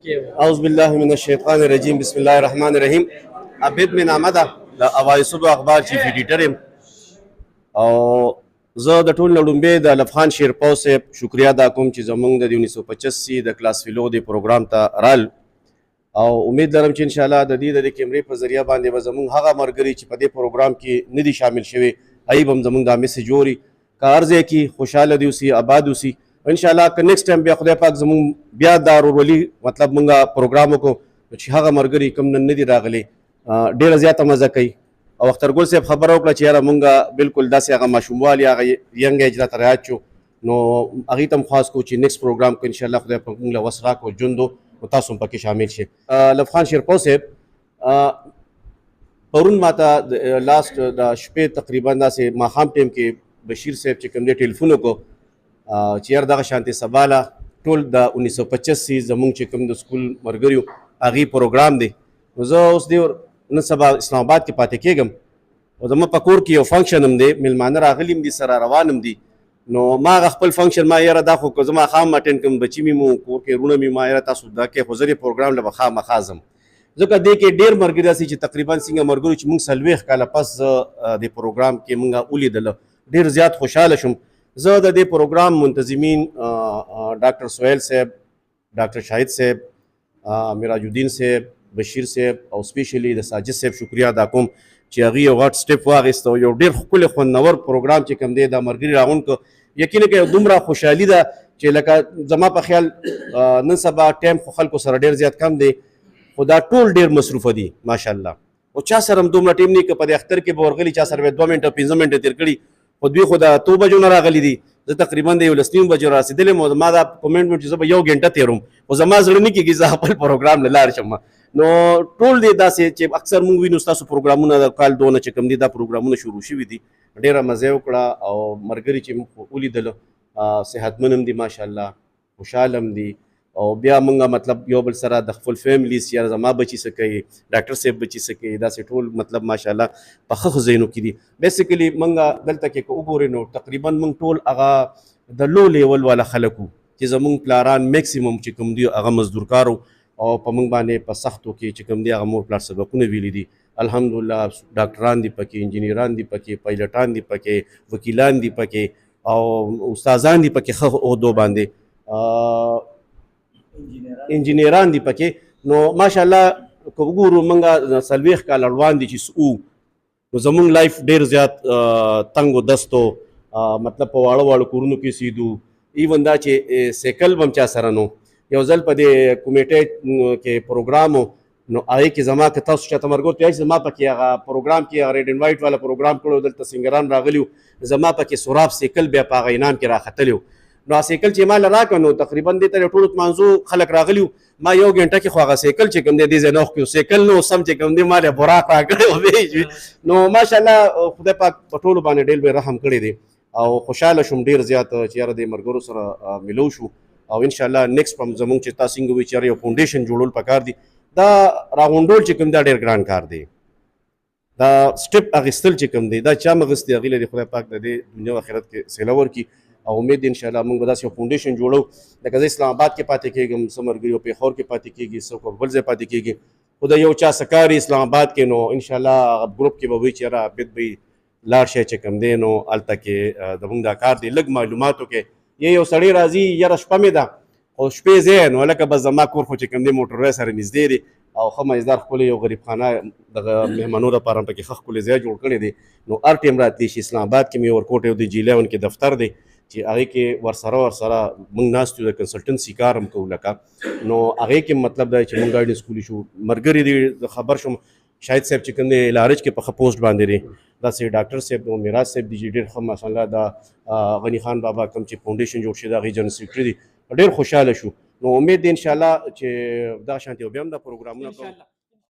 اعوذ بالله من الشیطان الرجیم بسم الله الرحمن الرحیم. عبید می نامه ده د اوای صبح اخبار چیف ایډیټر یم او زه د ټول لومبه د لفخان شیرپاو صاحب شکریا ادا کوم چې زمونږ د 1985 د کلاس فیلو د پروګرام ته رال او امید لرم چې ان شاء الله د دې د کیمرې په ذریعہ باندې به زمونږ هغه مرګري چې په دې پروګرام کې نه دي شامل شوي ایب هم زمونږ د میسج اوري کار ځای کې خوشاله دي اوسي آباد اوسي ان شاء الله که نیکسٹ ټایم بیا خدای پاک زمون بیا دا ورولي مطلب مونږه پروګرام وکړو چې هغه مرګري کوم نن نه دي راغلي ډېره زیاته مزه کوي او اخترګل صاحب خبره وکړه چې یاره مونږه بالکل داسې هغه ماشوموالي هغه ینګ ایج راته رایاد شو نو هغوی ته هم خواست کوو چې نیکسٹ پروګرام کو انشاءالله خدای پاک مونږ له وس راکړو ژوند نو تاسو هم پکې شامل شئ. لفخان شیرپاو صاحب پرون ماته لاست د شپې تقریبا داسې ماښام ټایم کې بشیر صاحب چې کوم دی ټلیفون وکړو چې یار دغه شانتې سباله ټول د 1985 زمونږ چې کوم د سکول مرګریو هغې پروګرام دی نو زه اوس دی نن سبا اسلام آباد کې پاتې کېږم او زما په کور کې یو فنکشن هم دی میلمانه راغلي هم دي سره روان هم دي نو ما هغه خپل فنکشن ما یاره دا خو که زما خام اټینډ کړم بچي مې مو کور کې وروڼه مې ما یاره تاسو دا کې خو زه دې پروګرام له به خامخا ځم ځکه دې کې ډېر ملګري داسې چې تقریبا څنګه مرګرو چې موږ 40 کاله پس د پروګرام کې موږ ولیدله ډېر زیات خوشحاله شوم. زه د دې پروګرام منتظمین ډاکټر سهیل صاحب ډاکټر شاهد صاحب میراج الدین صاحب بشیر صاحب او سپیشلی د ساجد صاحب شکریا ادا کوم چې هغوی یو غټ سټیپ واخیسته او یو ډېر ښکلی خوندور پروګرام چې کوم دی دا ملګري راغونډ یقینا که دومره خوشحالي ده چې لکه زما په خیال نن سبا ټایم خو خلکو سره ډېر زیات کم دی خو دا ټول ډېر مصروفه دي ماشاءالله او چا سره هم دومره ټیم نه که په دې اختر کې به ورغلي چا سره به 2 منټه 15 منټه تېر کړي خو دوی خو د 2 بجو نه راغلي دي زه تقریبا د 11 بجو رسېدلی یم او ما دا کمنټمنټ چې زه به 1 غنټه تېروم خو زما زړه نه کېږي زه خپل پروګرام له لارې شم نو ټول دی داسې چې اکثر موږ وینو ستاسو پروګرامونه د کال دونه چې کوم دي دا پروګرامونه شروع شوي دي ډېره مزه یې وکړه او ملګري چې موږ ولیدله صحتمن هم دي ماشاءالله خوشحاله هم دي او بیا مونږه مطلب یو بل سره د خپل فیملیز یا زما بچي څه کوي ډاکټر صاحب بچي څه کوي داسې ټول مطلب ماشاءالله په ښه ځایونو کې دي. بیسیکلي مونږه دلته کې که وګورئ نو تقریبا مونږ ټول هغه د لو لیول والا خلک وو چې زمونږ پلاران میکسیمم چې کوم دي هغه مزدورکار وو او په مونږ باندې په سختو کې چې کوم دي هغه مور پلار سبقونه ویلي دي الحمدلله ډاکټران دي پکې انجینران دي پکې پایلټان دي پکې وکیلان دي پکې او استادان دي پکې ښه عهدو باندې انجینران دي پکې نو ماشاءالله که وګورو موږ 40 کاله روان دي چې نو زمونږ لایف ډېر زیات تنګ و دستو مطلب په واړه واړه کورونو کې سیدو ایون دا چې سیکل به هم چا سره نو یو ځل په دې کمیټې کې پروګرام نو هغې کې زما که تاسو چاته مرګور ته زما پکې هغه پروګرام کې هغه ریډ اینډ وایټ والا پروګرام کړی دلته سنګران راغلي وو زما پکې سوراب سیکل بیا په هغه انعام کې راختلی وو نو سیکل چې ما له راکړه نو تقریبا دې ته ټولو منځو خلک راغلي ما یو غنټه کې خو هغه سیکل چې کوم دی دې ځای نه وخت سیکل نو سم چې کوم دی ما له براق راکړی نو ماشاءالله خدای پاک په ټولو باندې ډېر به رحم کړی دی او خوشحاله شوم ډېر زیات چې یاره د ملګرو سره ملو شو او انشاءالله نیکسټ هم زمونږ چې تاسو څنګه وایي چې یاره یو فاونډیشن جوړول پکار دي دا راغونډول چې کوم دا ډېر ګران کار دی دا سټیپ اخیستل چې کوم دی دا چا هم اخیستی هغې له خدای پاک د دې دنیا او آخرت کې سیله ورکړي او امید دی انشاءالله موږ به داسې یو فاونډیشن جوړو لکه زه اسلام آباد کې پاتې کېږم څه ملګري او پېښور کې پاتې کېږي څوک بل ځای پاتې کېږي خو د یو چا څه کار اسلام آباد کې نو انشاءالله هغه ګروپ کې به وایي چې یاره عابد به لاړ شی چې کوم دی نو هلته کې زموږ دا کار دی لږ معلوماتو کې یو سړی راځي یاره شپه مې ده خو شپې ځای نو هلکه بس زما کور خو چې کوم دی موټروی سره نږدې دی او ښه مزدار ښکلی یو غریب خانه دغه مهمانو لپاره هم پکې ښه ښکلی ځای جوړ کړی دی نو هر ټایم راتلی شي اسلام آباد کې مې ورکوټ یو د جی 11 کې دفتر دی چې هغې کې ورسره موږ ناست یو د کنسلټنسي کار هم کوو لکه نو هغې کې مطلب دا چې موږ ګایډنس کولی شو ملګري دي خبر شوم شاهد صاحب چې کوم دی لارج کې په ښه پوسټ باندې دی داسې ډاکټر صاحب او میراج صاحب دي چې ډېر ښه ماشاءالله دا غني خان بابا کوم چې فاونډیشن جوړ شوی د هغې جنرل سیکرټري دي ډېر خوشحاله شو نو امید دی انشاءالله چې دغه شانتې بیا هم دا پروګرامونه کوو